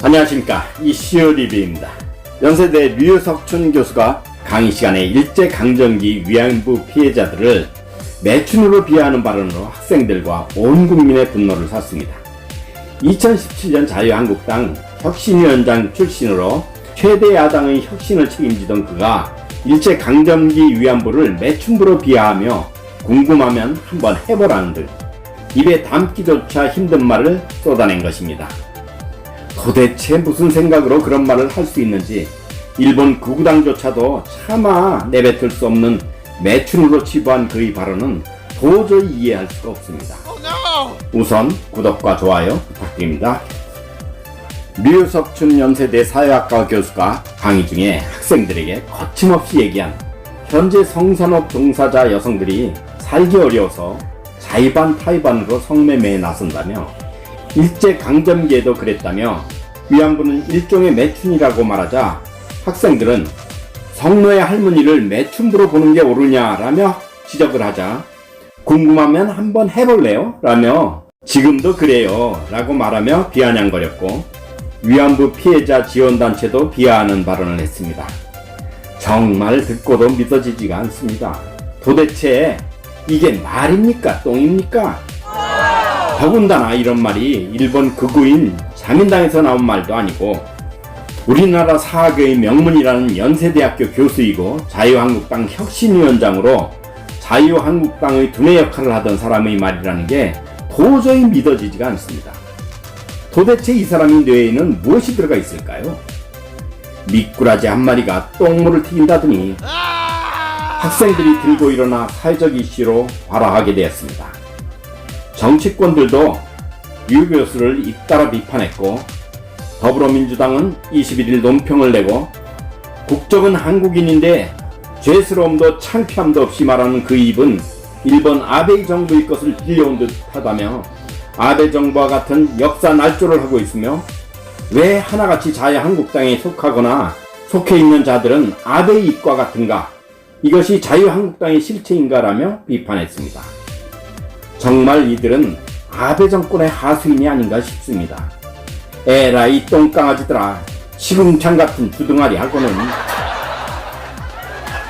안녕하십니까, 이슈 리뷰입니다. 연세대 류석춘 교수가 강의 시간에 일제강점기 위안부 피해자들을 매춘으로 비하하는 발언으로 학생들과 온 국민의 분노를 샀습니다. 2017년 자유한국당 혁신위원장 출신으로 최대 야당의 혁신을 책임지던 그가 일제강점기 위안부를 매춘부로 비하하며 궁금하면 한번 해보라는 듯 입에 담기조차 힘든 말을 쏟아낸 것입니다. 도대체 무슨 생각으로 그런 말을 할 수 있는지 일본 구구당조차도 차마 내뱉을 수 없는 매춘으로 치부한 그의 발언은 도저히 이해할 수가 없습니다. 우선 구독과 좋아요 부탁드립니다. 류석춘 연세대 사회학과 교수가 강의 중에 학생들에게 거침없이 얘기한 현재 성산업 종사자 여성들이 살기 어려워서 자의반 타의반으로 성매매에 나선다며 일제강점기에도 그랬다며 위안부는 일종의 매춘이라고 말하자 학생들은 성노예 할머니를 매춘부로 보는 게 옳으냐라며 지적을 하자 궁금하면 한번 해볼래요? 라며 지금도 그래요 라고 말하며 비아냥거렸고 위안부 피해자 지원단체도 비하하는 발언을 했습니다. 정말 듣고도 믿어지지가 않습니다. 도대체 이게 말입니까? 똥입니까? 더군다나 이런 말이 일본 극우인 자민당에서 나온 말도 아니고 우리나라 사학의 명문이라는 연세대학교 교수이고 자유한국당 혁신위원장으로 자유한국당의 두뇌 역할을 하던 사람의 말이라는 게 도저히 믿어지지가 않습니다. 도대체 이 사람의 뇌에는 무엇이 들어가 있을까요? 미꾸라지 한 마리가 똥물을 튀긴다더니 학생들이 들고 일어나 사회적 이슈로 발화하게 되었습니다. 정치권들도 류 교수를 잇따라 비판했고 더불어민주당은 21일 논평을 내고 국적은 한국인인데 죄스러움도 창피함도 없이 말하는 그 입은 일본 아베 정부의 것을 빌려온 듯 하다며 아베 정부와 같은 역사 날조를 하고 있으며 왜 하나같이 자유한국당에 속하거나 속해 있는 자들은 아베의 입과 같은가, 이것이 자유한국당의 실체인가라며 비판했습니다. 정말 이들은 아베 정권의 하수인이 아닌가 싶습니다. 에라이 똥강아지들아, 시궁창 같은 주둥아리 하고는.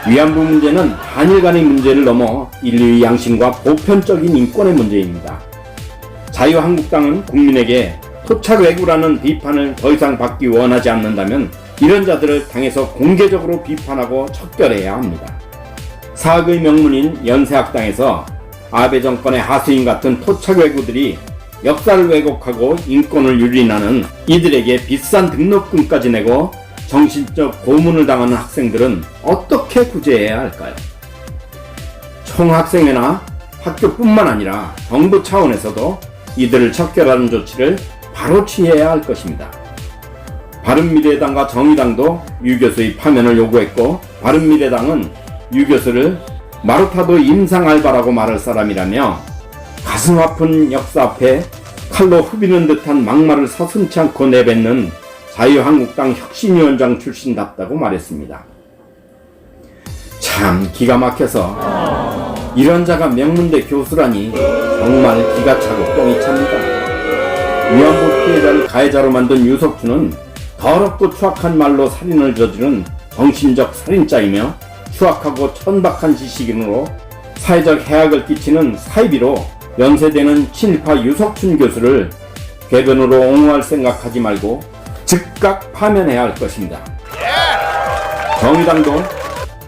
위안부 문제는 한일 간의 문제를 넘어 인류의 양심과 보편적인 인권의 문제입니다. 자유한국당은 국민에게 토착 왜구라는 비판을 더 이상 받기 원하지 않는다면 이런 자들을 당에서 공개적으로 비판하고 척결해야 합니다. 사학의 명문인 연세학당에서 아베 정권의 하수인 같은 토착 왜구들이 역사를 왜곡하고 인권을 유린하는 이들에게 비싼 등록금까지 내고 정신적 고문을 당하는 학생들은 어떻게 구제해야 할까요? 총학생회나 학교뿐만 아니라 정부 차원에서도 이들을 척결하는 조치를 바로 취해야 할 것입니다. 바른미래당과 정의당도 유 교수의 파면을 요구했고 바른미래당은 유 교수를 마루타도 임상알바라고 말할 사람이라며 가슴 아픈 역사 앞에 칼로 후비는 듯한 막말을 서슴지 않고 내뱉는 자유한국당 혁신위원장 출신답다고 말했습니다. 참 기가 막혀서 이런 자가 명문대 교수라니 정말 기가 차고 똥이 찹니다. 위안부 피해자를 가해자로 만든 유석춘은 더럽고 추악한 말로 살인을 저지른 정신적 살인자이며 추악하고 천박한 지식인으로 사회적 해악을 끼치는 사이비로 연세대는 친일파 유석춘 교수를 궤변으로 옹호할 생각하지 말고 즉각 파면해야 할 것입니다. 정의당도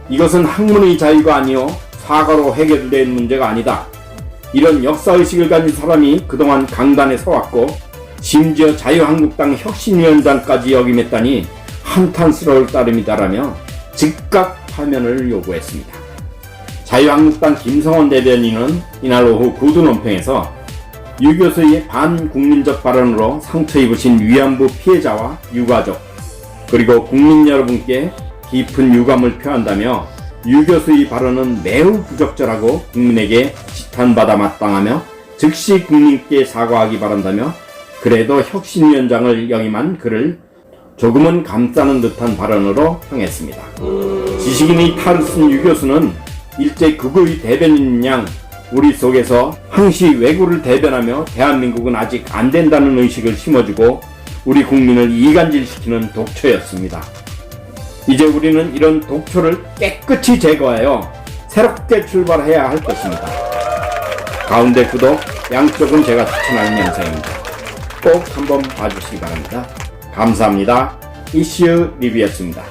이것은 학문의 자유가 아니요 사과로 해결된 문제가 아니다. 이런 역사의식을 가진 사람이 그동안 강단에 서왔고 심지어 자유한국당 혁신위원장까지 역임했다니 한탄스러울 따름이다라며 즉각 파면을 요구했습니다. 자유한국당 김성원 대변인은 이날 오후 구두 논평에서 유 교수의 반국민적 발언으로 상처 입으신 위안부 피해자와 유가족 그리고 국민 여러분께 깊은 유감을 표한다며 유 교수의 발언은 매우 부적절하고 국민에게 지탄받아 마땅하며 즉시 국민께 사과하기 바란다며 그래도 혁신위원장을 역임한 그를 조금은 감싸는 듯한 발언으로 평했습니다. 지식인의 탈을 쓴 유 교수는 일제 극우의 대변인 양 우리 속에서 항시 왜구를 대변하며 대한민국은 아직 안 된다는 의식을 심어주고 우리 국민을 이간질시키는 독초였습니다. 이제 우리는 이런 독초를 깨끗이 제거하여 새롭게 출발해야 할 것입니다. 가운데 구독, 양쪽은 제가 추천하는 영상입니다. 꼭 한번 봐주시기 바랍니다. 감사합니다. 이슈 리뷰였습니다.